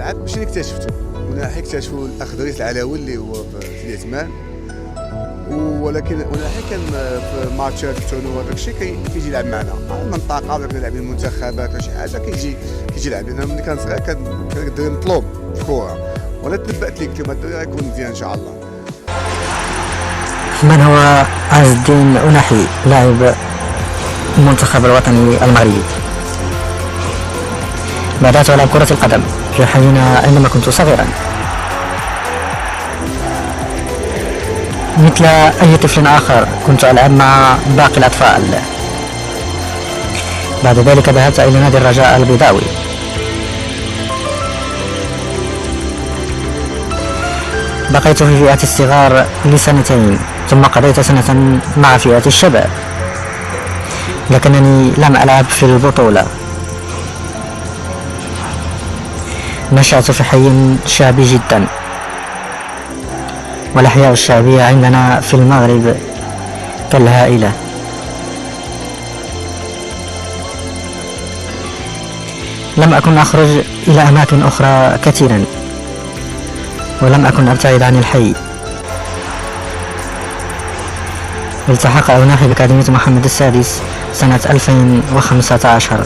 الالعاب ماشي اللي اكتشفتو، وناحي اكتشفوا الاخضريس العلوي اللي هو في اليتمان، ولكن كان في ماتشات التونو هذاك الشيء كيجي يلعب معنا على المنطقه، ولا كنا لاعبين المنتخبات ولا شي حاجه كيجي يلعب. انا ملي كان صغير كان الدراري مطلوب في الكره، ولا تنبأت لي قلت لهم الدراري غيكون مزيان ان شاء الله. من هو عز الدين أناحي لاعب المنتخب الوطني المغربي؟ بدأت ألعب كرة القدم في حينا عندما كنت صغيرا مثل أي طفل آخر، كنت ألعب مع باقي الأطفال. بعد ذلك ذهبت إلى نادي الرجاء البيضاوي، بقيت في فئة الصغار لسنتين، ثم قضيت سنة مع فئة الشباب، لكنني لم ألعب في البطولة. نشأت في حي شعبي جدا، والأحياء الشعبية عندنا في المغرب كالهائلة. لم أكن أخرج إلى أماكن أخرى كثيرا، ولم أكن أبتعد عن الحي. التحق أناحي بأكاديمية محمد السادس سنة 2015.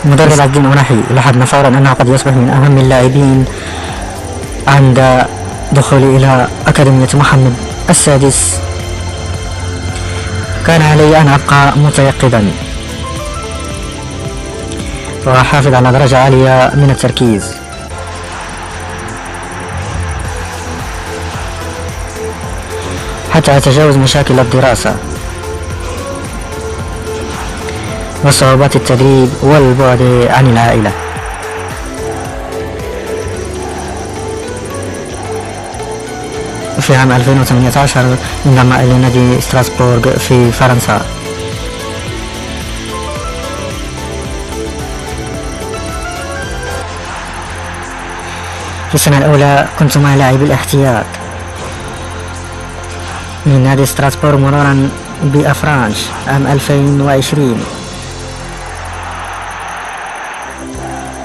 مدرب عز الدين أناحي لاحظنا فورا أنه قد يصبح من أهم اللاعبين عند دخولي إلى أكاديمية محمد السادس. كان علي أن أبقى متيقظا وأحافظ على درجة عالية من التركيز، حتى أتجاوز مشاكل الدراسة وصعوبات التدريب والبعد عن العائلة. في عام 2018 انضم إلى نادي ستراسبورغ في فرنسا. في السنة الأولى كنت مع لاعبي الاحتياط من نادي ستراسبورغ، مرورا بأفرانش عام 2020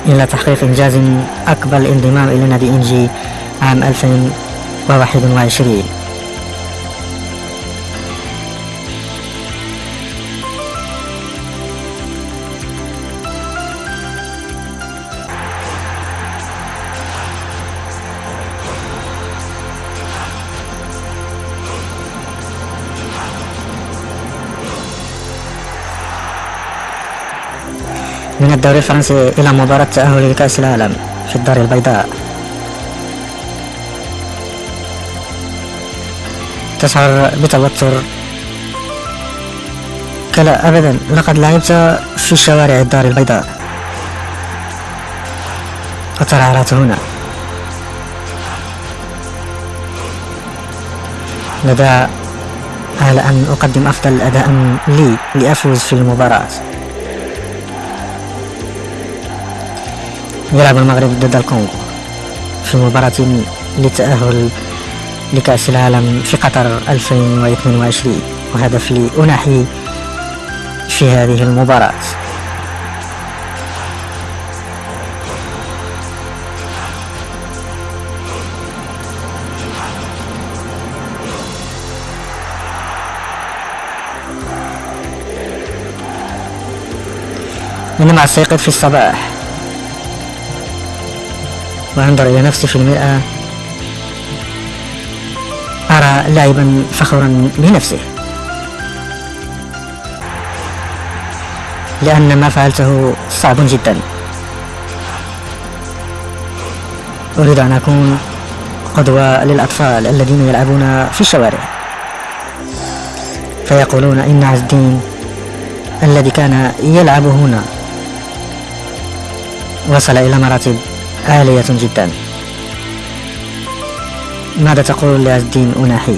إلى تحقيق إنجاز أكبر، الانضمام إلى نادي إنجي عام 2021. من الدوري الفرنسي إلى مباراة تأهل لكأس العالم في الدار البيضاء. تشعر بتوتر؟ كلا أبدا، لقد لعبت في شوارع الدار البيضاء وترعرعت هنا. لدى على أن أقدم أفضل أداء لي لأفوز في المباراة. يلعب المغرب ضد الكونغو في مباراة للتأهل لكأس العالم في قطر 2022، وهدف لي أناحي في هذه المباراة. عندما أستيقظ في الصباح وأنظر إلى نفسي في المرآة، أرى لاعبا فخورا بنفسه، لأن ما فعلته صعب جدا. أريد أن أكون قدوة للأطفال الذين يلعبون في الشوارع، فيقولون إن عز الدين الذي كان يلعب هنا وصل إلى مراتب عالية جدا. ماذا تقول لعز الدين أناحي؟